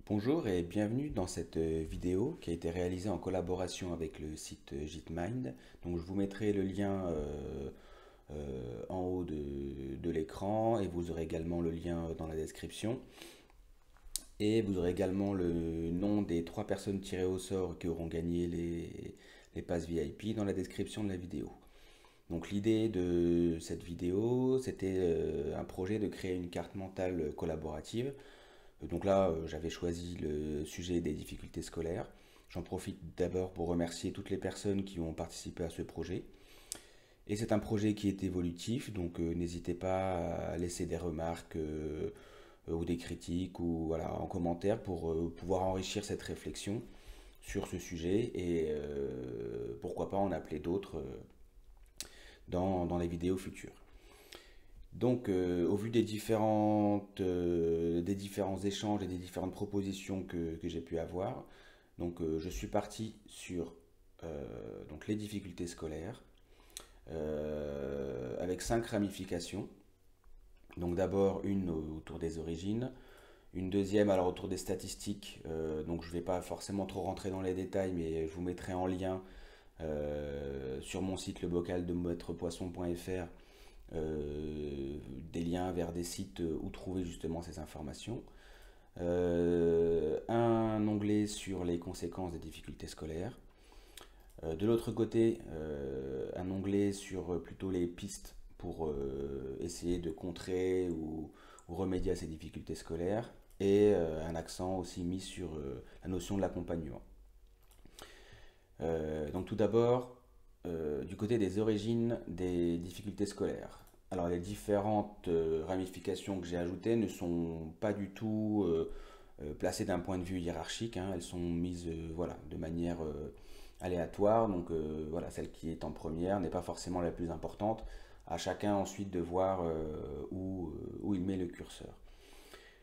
Bonjour et bienvenue dans cette vidéo qui a été réalisée en collaboration avec le site JitMind. Donc je vous mettrai le lien en haut de l'écran et vous aurez également le lien dans la description. Et vous aurez également le nom des 3 personnes tirées au sort qui auront gagné les passes VIP dans la description de la vidéo. Donc l'idée de cette vidéo, c'était un projet de créer une carte mentale collaborative. Donc là, j'avais choisi le sujet des difficultés scolaires. J'en profite d'abord pour remercier toutes les personnes qui ont participé à ce projet. Et c'est un projet qui est évolutif, donc n'hésitez pas à laisser des remarques ou des critiques ou voilà, en commentaire pour pouvoir enrichir cette réflexion sur ce sujet et pourquoi pas en appeler d'autres dans les vidéos futures. Donc, au vu des différents échanges et des différentes propositions que j'ai pu avoir, donc, je suis parti sur donc les difficultés scolaires avec 5 ramifications. Donc d'abord une autour des origines, une deuxième alors autour des statistiques. Donc je ne vais pas forcément trop rentrer dans les détails, mais je vous mettrai en lien sur mon site lebocaldemaîtrepoisson.fr des liens vers des sites où trouver justement ces informations. Un onglet sur les conséquences des difficultés scolaires. De l'autre côté, un onglet sur plutôt les pistes pour essayer de contrer ou remédier à ces difficultés scolaires. Et un accent aussi mis sur la notion de l'accompagnement. Donc tout d'abord, du côté des origines des difficultés scolaires. Alors les différentes ramifications que j'ai ajoutées ne sont pas du tout placées d'un point de vue hiérarchique, hein. Elles sont mises voilà, de manière aléatoire. Donc voilà, celle qui est en première n'est pas forcément la plus importante. À chacun ensuite de voir où il met le curseur.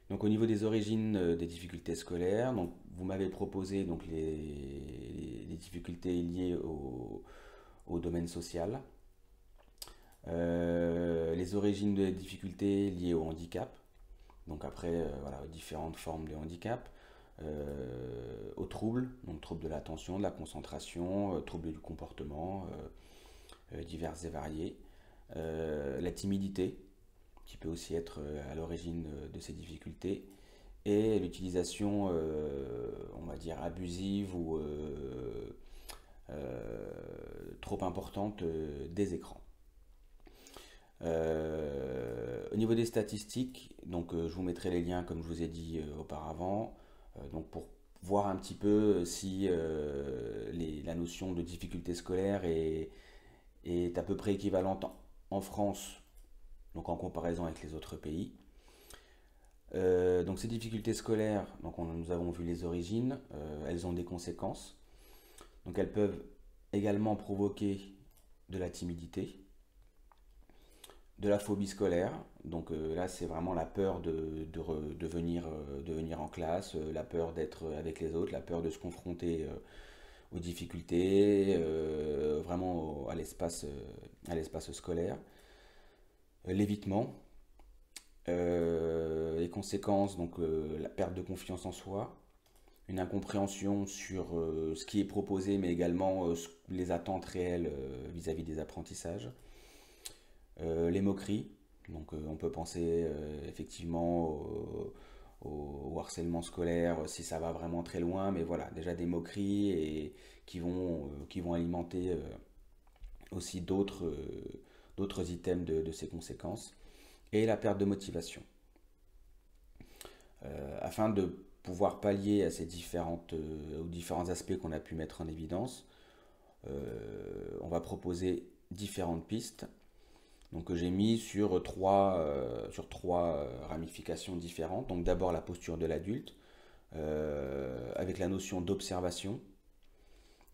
Donc au niveau des origines des difficultés scolaires, donc, vous m'avez proposé donc, les difficultés liées au domaine social, les origines des difficultés liées au handicap, donc après voilà, différentes formes de handicap, aux troubles, donc troubles de l'attention, de la concentration, troubles du comportement, divers et variés, la timidité, qui peut aussi être à l'origine de ces difficultés, et l'utilisation, on va dire, abusive ou trop importante des écrans. Au niveau des statistiques, donc je vous mettrai les liens comme je vous ai dit auparavant, donc pour voir un petit peu si la notion de difficulté scolaire est à peu près équivalente en France, donc en comparaison avec les autres pays. Donc ces difficultés scolaires, donc nous avons vu les origines, elles ont des conséquences. Donc elles peuvent également provoquer de la timidité, de la phobie scolaire. Donc là c'est vraiment la peur de venir en classe, la peur d'être avec les autres, la peur de se confronter aux difficultés, vraiment à l'espace scolaire. L'évitement, les conséquences, donc la perte de confiance en soi, une incompréhension sur ce qui est proposé, mais également les attentes réelles vis-à-vis des apprentissages. Les moqueries, donc on peut penser effectivement au harcèlement scolaire si ça va vraiment très loin, mais voilà, déjà des moqueries et qui vont alimenter aussi d'autres items de ces conséquences. Et la perte de motivation. Afin de pouvoir pallier à ces aux différents aspects qu'on a pu mettre en évidence, on va proposer différentes pistes, donc que j'ai mis sur trois ramifications différentes. Donc d'abord la posture de l'adulte, avec la notion d'observation.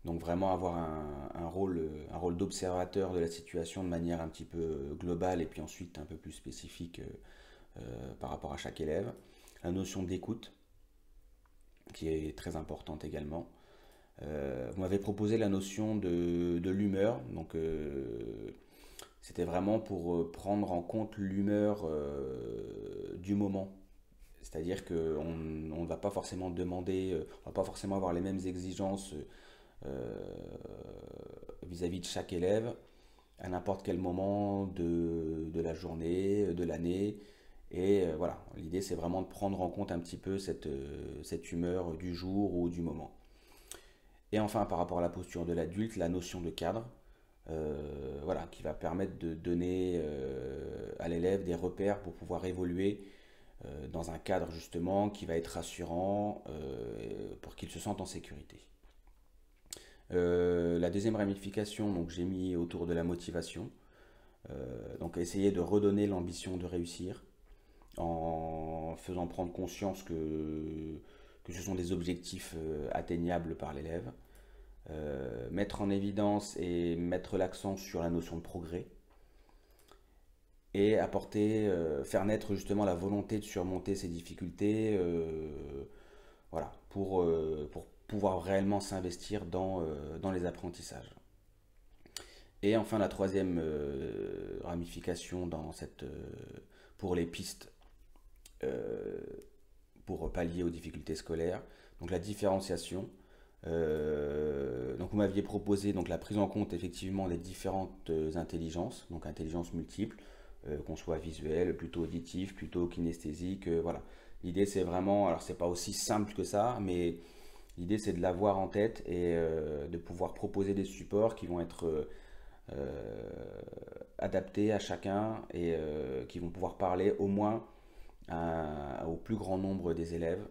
Donc vraiment avoir un rôle d'observateur de la situation de manière un petit peu globale et puis ensuite un peu plus spécifique par rapport à chaque élève. La notion d'écoute, qui est très importante également. Vous m'avez proposé la notion de l'humeur, donc c'était vraiment pour prendre en compte l'humeur du moment. C'est-à-dire qu'on ne va pas forcément demander, on va pas forcément avoir les mêmes exigences euh, vis-à-vis de chaque élève à n'importe quel moment de la journée, de l'année. Et voilà, l'idée c'est vraiment de prendre en compte un petit peu cette humeur du jour ou du moment. Et enfin, par rapport à la posture de l'adulte, la notion de cadre, voilà, qui va permettre de donner à l'élève des repères pour pouvoir évoluer dans un cadre justement qui va être rassurant pour qu'il se sente en sécurité. La deuxième ramification, donc j'ai mis autour de la motivation, donc essayer de redonner l'ambition de réussir en faisant prendre conscience que ce sont des objectifs atteignables par l'élève. Mettre en évidence et mettre l'accent sur la notion de progrès et apporter, faire naître justement la volonté de surmonter ces difficultés, voilà, pour pouvoir réellement s'investir dans les apprentissages. Et enfin, la troisième ramification pour les pistes euh, pour pallier aux difficultés scolaires, donc la différenciation. Donc vous m'aviez proposé donc la prise en compte effectivement des différentes intelligences, donc intelligences multiples, qu'on soit visuel, plutôt auditif, plutôt kinesthésique, voilà. L'idée c'est vraiment, alors c'est pas aussi simple que ça, mais l'idée c'est de l'avoir en tête et de pouvoir proposer des supports qui vont être adaptés à chacun et qui vont pouvoir parler au moins au plus grand nombre des élèves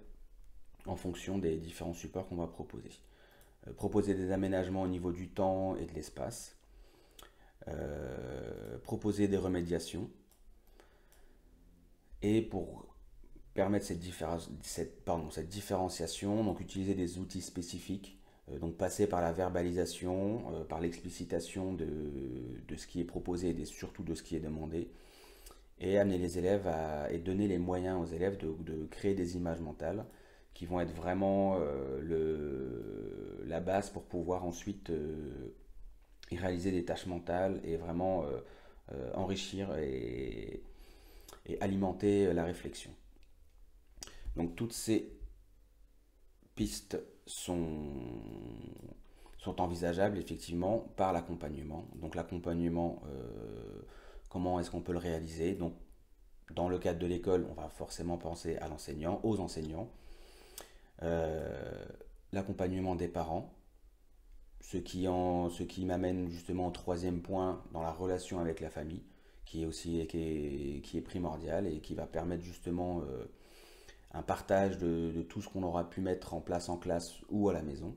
en fonction des différents supports qu'on va proposer. Proposer des aménagements au niveau du temps et de l'espace. Proposer des remédiations. Et pour permettre cette différenciation, donc utiliser des outils spécifiques, donc passer par la verbalisation, par l'explicitation de ce qui est proposé et surtout de ce qui est demandé, et amener les élèves et donner les moyens aux élèves de créer des images mentales qui vont être vraiment la base pour pouvoir ensuite réaliser des tâches mentales et vraiment enrichir et alimenter la réflexion. Donc toutes ces pistes sont envisageables effectivement par l'accompagnement. Donc l'accompagnement, comment est-ce qu'on peut le réaliser? Donc dans le cadre de l'école, on va forcément penser à l'enseignant, aux enseignants, l'accompagnement des parents, ce qui m'amène justement au troisième point dans la relation avec la famille, qui est primordial et qui va permettre justement un partage de tout ce qu'on aura pu mettre en place en classe ou à la maison.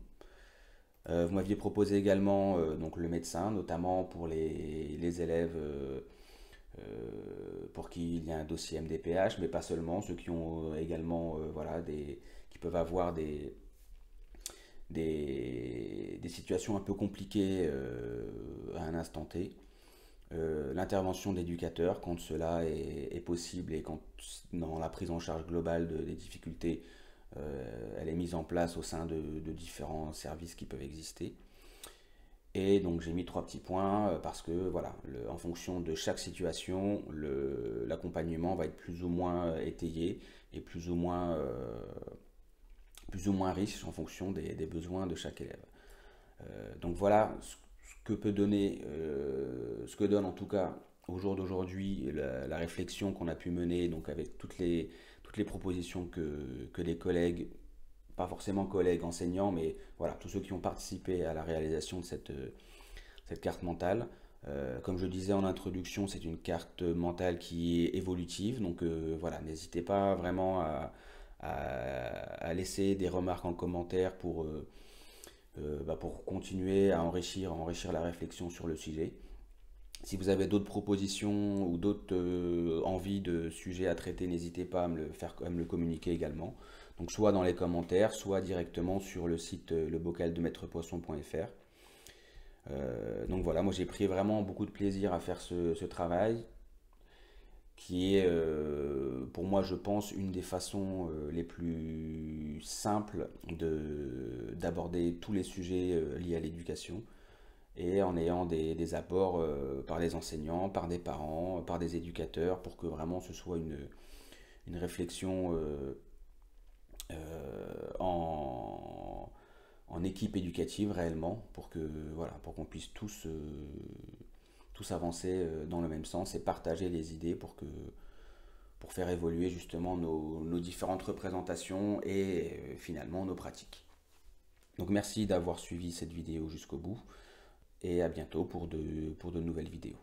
Vous m'aviez proposé également donc le médecin, notamment pour les élèves pour qui il y a un dossier MDPH, mais pas seulement, ceux qui ont également voilà, qui peuvent avoir des situations un peu compliquées à un instant T. L'intervention d'éducateurs quand cela est possible et quand dans la prise en charge globale des difficultés, elle est mise en place au sein de différents services qui peuvent exister. Et donc j'ai mis trois petits points parce que voilà, en fonction de chaque situation, l'accompagnement va être plus ou moins étayé et plus ou moins riche en fonction des besoins de chaque élève. Donc voilà ce que peut donner, ce que donne en tout cas au jour d'aujourd'hui la réflexion qu'on a pu mener donc avec toutes les propositions que les collègues, pas forcément collègues enseignants, mais voilà, tous ceux qui ont participé à la réalisation de cette carte mentale. Comme je disais en introduction, c'est une carte mentale qui est évolutive, donc voilà, n'hésitez pas vraiment à laisser des remarques en commentaire pour continuer à enrichir la réflexion sur le sujet. Si vous avez d'autres propositions ou d'autres envies de sujets à traiter, n'hésitez pas à me le communiquer également. Donc soit dans les commentaires, soit directement sur le site lebocaldemaîtrepoisson.fr. Donc voilà, moi j'ai pris vraiment beaucoup de plaisir à faire ce travail qui est pour moi je pense une des façons les plus simples d'aborder tous les sujets liés à l'éducation et en ayant des apports par des enseignants, par des parents, par des éducateurs pour que vraiment ce soit une réflexion en équipe éducative réellement pour que voilà, pour qu'on puisse tous avancer dans le même sens et partager les idées pour faire évoluer justement nos différentes représentations et finalement nos pratiques. Donc merci d'avoir suivi cette vidéo jusqu'au bout et à bientôt pour de nouvelles vidéos.